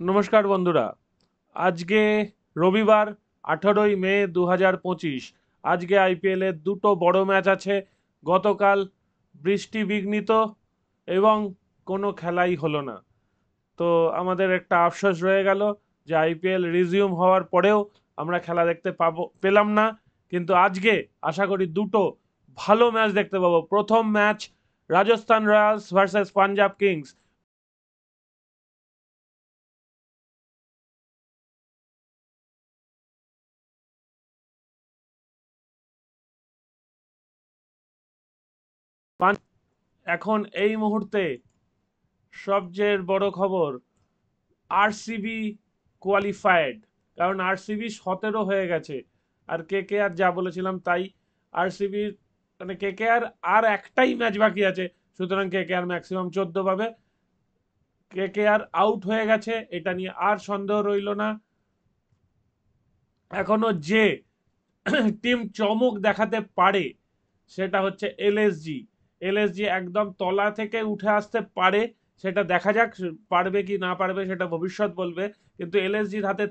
নমস্কার বন্ধুরা। আজকে রবিবার 18ই মে 2025। আজকে আইপিএলের দুটো বড় ম্যাচ আছে। গতকাল বৃষ্টি বিঘ্নিত এবং কোনো খেলাই হলো না। তো আমাদের একটা আফসোস রয়ে গেল যে আইপিএল রিজিউম হওয়ার পরেও আমরা খেলা দেখতে পেলাম না। কিন্তু আজকে আশা করি দুটো ভালো ম্যাচ দেখতে পাবো। প্রথম match Rajasthan Royals versus Punjab Kings. এখন এই মুহূর্তে সবচেয়ে বড় খবর, আরসিবি কোয়ালিফাইড। কারণ আরসিবি 17 হয়ে গেছে, আর কেকেআর যা বলেছিলাম তাই। আরসিবি মানে কেকেআর আর একটাই ম্যাচ বাকি আছে, সুতরাং কেকেআর ম্যাক্সিমাম 14 পাবে। কেকেআর আউট হয়ে গেছে, এটা নিয়ে আর সন্দেহ রইল না। এখনো যে টিম চমক দেখাতে পারে সেটা হচ্ছে এলএসজি। এলএসজি একদম তলা থেকে উঠে আসতে পারে, সেটা দেখা যাক পারবে কি না পারবে, সেটা ভবিষ্যৎ বলবে। কিন্তু এলএসজির হাতে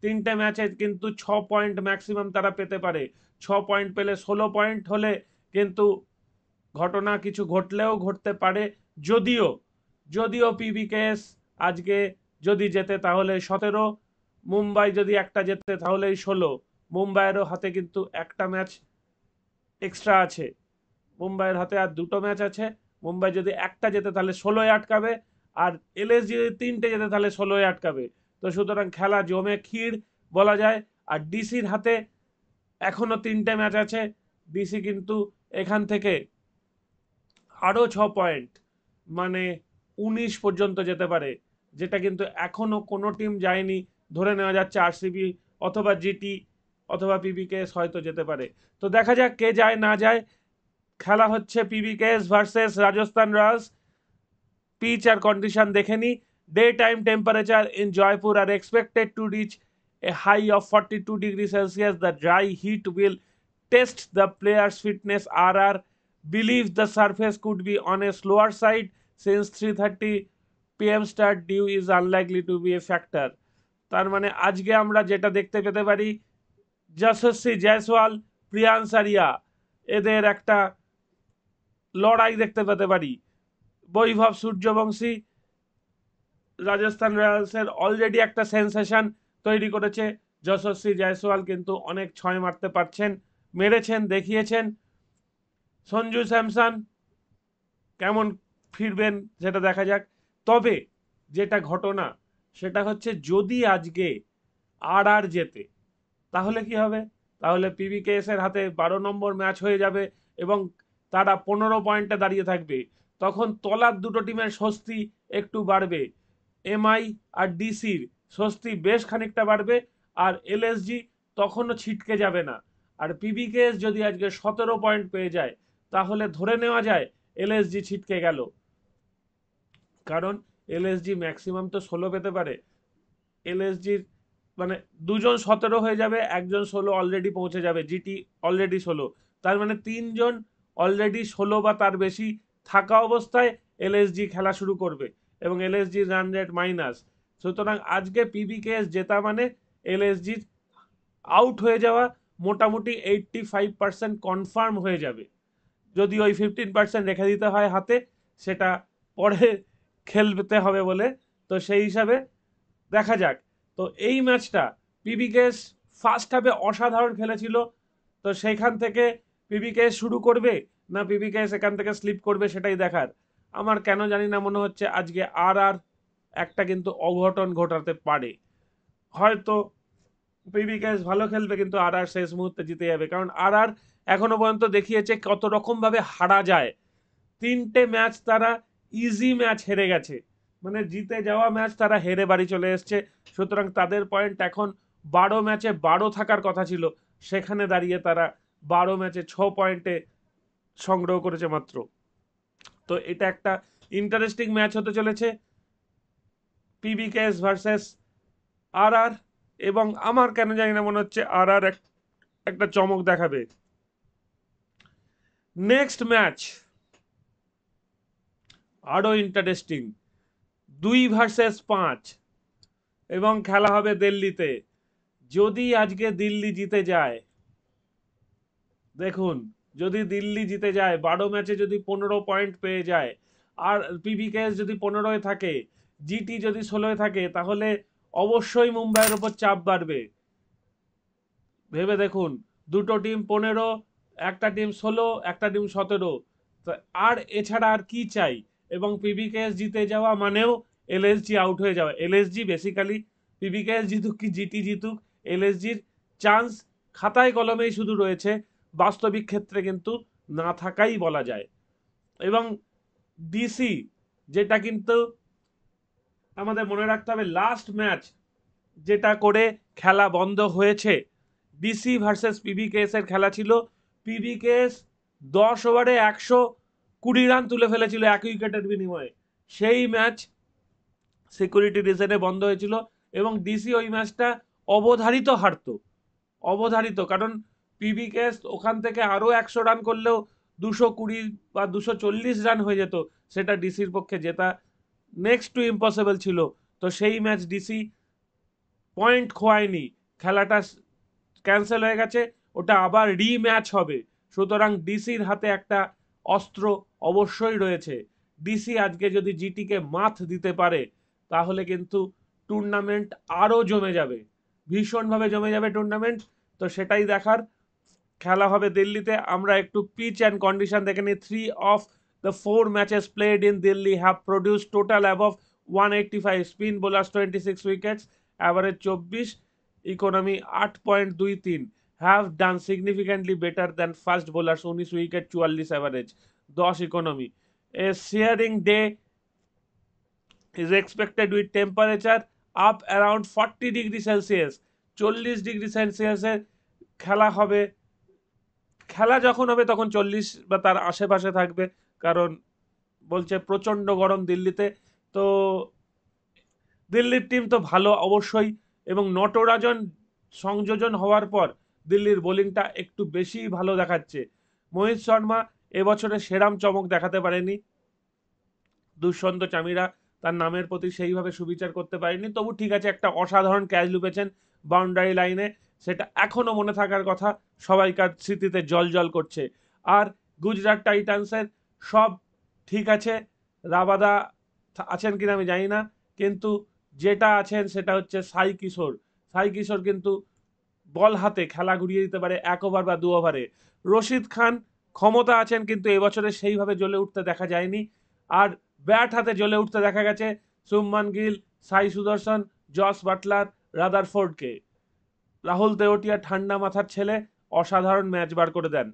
তিনটে ম্যাচে কিন্তু 6 পয়েন্ট ম্যাক্সিমাম তারা পেতে পারে। 6 পয়েন্ট পেলে 16 পয়েন্ট হলে কিন্তু ঘটনা কিছু ঘটলেও ঘটতে পারে। যদিও যদিও পিবিকেএস আজকে যদি জেতে তাহলে 17, মুম্বাই যদি একটা জেতে তাহলেই 16। মুম্বাইয়েরও হাতে কিন্তু একটা ম্যাচ এক্সট্রা আছে। মুম্বাইয়ের হাতে আর দুটো ম্যাচ আছে। মুম্বাই যদি একটা জেতে তাহলে 16-এ আটকাবে, আর এলএসজি যদি তিনটে জেতে তাহলে 16-এ আটকাবে। তো সুতরাং খেলা জমে ক্ষীর বলা যায়। আর ডিসির হাতে এখনো তিনটে ম্যাচ আছে। ডিসি কিন্তু এখান থেকে আরও 6 পয়েন্ট, মানে 19 পর্যন্ত যেতে পারে, যেটা কিন্তু এখনো কোনো টিম যায়নি। ধরে নেওয়া যাচ্ছে আরসিবি অথবা জিটি অথবা পিবিকেএস হয়তো যেতে পারে। তো দেখা যাক কে যায় না যায়। খেলা হচ্ছে PBKS versus Rajasthan Royals. Pitch আর কন্ডিশন দেখে নি। Day time temperature in Jaipur are expected to reach a high of 42 degrees Celsius. The dry heat will test the players' fitness. RR believes the surface could be on a slower side since 3:30 p.m. start due is unlikely to be a factor. তার মানে আজকে আমরা যেটা দেখতে পেতে পারি, যশস্বী Jaiswal, Priyansh area, এদের একটা লড়াই দেখতে পেতে পারি। বৈভব সূর্যবংশী রাজস্থান রয়্যালসের অলরেডি একটা সেন্সেশন তৈরি করেছে। যশস্বী জয়সওয়াল কিন্তু অনেক ছয় মারতে পারছেন, মেরেছেন, দেখিয়েছেন। সঞ্জু স্যামসন কেমন ফিরবেন সেটা দেখা যাক। তবে যেটা ঘটনা সেটা হচ্ছে, যদি আজকে আর জেতে তাহলে কি হবে? তাহলে পিবিকেএস এর হাতে 12 নম্বর ম্যাচ হয়ে যাবে এবং তারা 15 পয়েন্টে দাঁড়িয়ে থাকবে। তখন তলার দুটো টিমের স্বস্তি একটু বাড়বে। এমআই আর ডিসির স্বস্তি বেশ খানিকটা বাড়বে। আর এলএসজি তখনও ছিটকে যাবে না। আর পিবিকেএস যদি আজকে 17 পয়েন্ট পেয়ে যায় তাহলে ধরে নেওয়া যায় এলএসজি ছিটকে গেল। কারণ এলএসজি ম্যাক্সিমাম তো 16 পেতে পারে। এলএসজির মানে দুজন 17 হয়ে যাবে, একজন 16 অলরেডি পৌঁছে যাবে। জিটি অলরেডি 16, তার মানে তিনজন অলরেডি 16 বা তার বেশি থাকা অবস্থায় এলএসজি খেলা শুরু করবে এবং এলএসজির রান রেট মাইনাস। সুতরাং আজকে পিবিকেএস জেতা মানে এলএসজির আউট হয়ে যাওয়া মোটামুটি 85% কনফার্ম হয়ে যাবে। যদি ওই 15% রেখে দিতে হয় হাতে, সেটা পরে খেলতে হবে বলে। তো সেই হিসাবে দেখা যাক। তো এই ম্যাচটা পিবিকেএস ফার্স্ট হাফে অসাধারণ খেলেছিল। তো সেইখান থেকে পিবিকেএস শুরু করবে না পিবিকেএস এখান থেকে স্লিপ করবে সেটাই দেখার। আমার কেন জানি না মনে হচ্ছে আজকে আর একটা কিন্তু অঘটন ঘটাতে পারে। হয়তো পিবিকেএস ভালো খেলবে কিন্তু শেষ মুহূর্তে জিতে যাবে, কারণ এখনো পর্যন্ত দেখিয়েছে কত রকম ভাবে হারা যায়। তিনটে ম্যাচ তারা ইজি ম্যাচ হেরে গেছে, মানে জিতে যাওয়া ম্যাচ তারা হেরে বাড়ি চলে এসছে। সুতরাং তাদের পয়েন্ট এখন 12 ম্যাচে 12 থাকার কথা ছিল, সেখানে দাঁড়িয়ে তারা 12 ম্যাচে 6 পয়েন্টে সংগ্রহ করেছে মাত্র। তো এটা একটা ইন্টারেস্টিং ম্যাচ হতে চলেছে, পিবিকেএস ভার্সেস আর। এবং আমার কেন জানি না মনে হচ্ছে আর একটা চমক দেখাবে। নেক্সট ম্যাচ আরো ইন্টারেস্টিং, 2 ভার্সেস 5। এবং খেলা হবে দিল্লিতে। যদি আজকে দিল্লি জিতে যায়, দেখুন, যদি দিল্লি জিতে যায়, 12 ম্যাচে যদি 15 পয়েন্ট পেয়ে যায়, আর পিবিকেএস যদি 15-এ থাকে, জিটি যদি 16-এ থাকে, তাহলে অবশ্যই মুম্বাইয়ের ওপর চাপ বাড়বে। ভেবে দেখুন, দুটো টিম 15, একটা টিম 16, একটা টিম 17। আর এছাড়া আর কি চাই? এবং পিবিকেএস জিতে যাওয়া মানেও এলএসজি আউট হয়ে যাওয়া। এলএসজি বেসিক্যালি, পিবিকেএস জিতুক কি জিটি জিতুক, এলএসজির চান্স খাতায় কলমেই শুধু রয়েছে, বাস্তবিক ক্ষেত্রে কিন্তু না থাকাই বলা যায়। এবং ডিসি, যেটা কিন্তু আমাদের মনে রাখতে হবে, লাস্ট ম্যাচ যেটা করে খেলা বন্ধ হয়েছে, ডিসি ভার্সেস পিবিকেএস এর খেলা ছিল। পিবিকেএস 10 ওভারে 120 রান তুলে ফেলেছিল এক উইকেটের বিনিময়ে। সেই ম্যাচ সিকিউরিটি রিজনে বন্ধ হয়েছিল, এবং ডিসি ওই ম্যাচটা অবধারিত হারতো। অবধারিত, কারণ পিবিকেএস ওখান থেকে আরও 100 রান করলেও 220 বা 240 রান হয়ে যেত, সেটা ডিসির পক্ষে জেতা নেক্সট টু ইম্পসিবল ছিল। তো সেই ম্যাচ ডিসি পয়েন্ট খোয়ায়নি, খেলাটা ক্যান্সেল হয়ে গেছে, ওটা আবার রিম্যাচ হবে। সুতরাং ডিসির হাতে একটা অস্ত্র অবশ্যই রয়েছে। ডিসি আজকে যদি জিটিকে মাত দিতে পারে, তাহলে কিন্তু টুর্নামেন্ট আরও জমে যাবে, ভীষণভাবে জমে যাবে টুর্নামেন্ট। তো সেটাই দেখার। খেলা হবে দিল্লিতে। আমরা একটু পিচ অ্যান্ড কন্ডিশন দেখে নিই। 3 of the 4 matches played in Delhi have produced total above 185, spin bowlers 26 wickets, average 24, economy 8.23, have done significantly better than fast bowlers 19 wicket 44 average 10 economy. A shearing day is expected with temperature up around 40 degree Celsius. 40 degree সেলসিয়াসের খেলা হবে। খেলা যখন হবে তখন 40 বা তার আশেপাশে থাকবে, কারণ বলছে প্রচণ্ড গরম দিল্লিতে। তো দিল্লির টিম তো ভালো অবশ্যই, এবং নটরাজন সংযোজন হওয়ার পর দিল্লির বোলিংটা একটু বেশি ভালো দেখাচ্ছে। মোহিত শর্মা এবছরে সেরাম চমক দেখাতে পারেনি। দুষ্যন্ত চামিরা তার নামের প্রতি সেইভাবে সুবিচার করতে পারেনি, তবু ঠিক আছে, একটা অসাধারণ ক্যাচ লুপেছেন বাউন্ডারি লাইনে, সেটা এখনো মনে থাকার কথা, সবাইকার স্মৃতিতে জল জল করছে। আর গুজরাট টাইটান্সের সব ঠিক আছে, রাবাদা আছেন কিনা আমি জানি না, কিন্তু যেটা আছেন সেটা হচ্ছে সাই কিশোর। সাই কিশোর কিন্তু বল হাতে খেলা ঘুরিয়ে দিতে পারে 1 ওভার বা 2 ওভারে। রশিদ খান ক্ষমতা আছেন, কিন্তু এবছরে সেইভাবে জ্বলে উঠতে দেখা যায়নি। আর ব্যাট হাতে জ্বলে উঠতে দেখা গেছে শুভমান গিল, সাই সুদর্শন, জস বাটলার, রাদারফোর্ডকে। রাহুল তেওটিয়া ঠান্ডা মাথার ছেলে, অসাধারণ ম্যাচ বার করে দেন।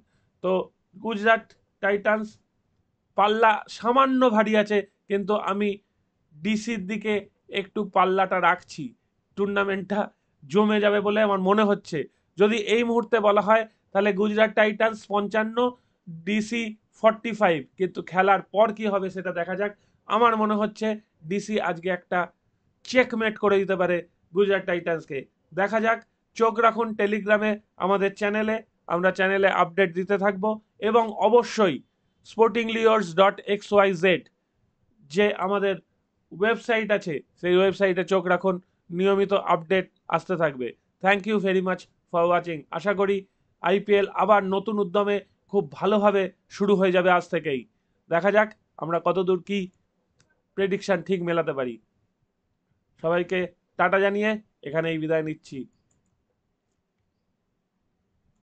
তো গুজরাট টাইটান্স পাল্লা সামান্য ভারী আছে, কিন্তু আমি ডিসির দিকে একটু পাল্লাটা রাখছি। টুর্নামেন্টটা জমে যাবে বলে আমার মনে হচ্ছে। যদি এই মুহূর্তে বলা হয়, তাহলে গুজরাট টাইটান্স 55, ডিসি 45, কিন্তু খেলার পর কি হবে সেটা দেখা যাক। আমার মনে হচ্ছে ডিসি আজকে একটা চেকমেট করে দিতে পারে গুজরাট টাইটান্সকে। দেখা যাক। চোখ রাখুন টেলিগ্রামে, আমাদের চ্যানেলে। আমরা চ্যানেলে আপডেট দিতে থাকবো, এবং অবশ্যই sportingliors.xyz যে আমাদের ওয়েবসাইট আছে, সেই ওয়েবসাইটে চোখ রাখুন, নিয়মিত আপডেট আসতে থাকবে। Thank you very much for ওয়াচিং। আশা করি আইপিএল আবার নতুন উদ্যমে খুব ভালোভাবে শুরু হয়ে যাবে আজ থেকেই। দেখা যাক আমরা কতদূর কি প্রেডিকশন ঠিক মেলাতে পারি। সবাইকে টাটা জানিয়ে এখানেই বিদায় নিচ্ছি।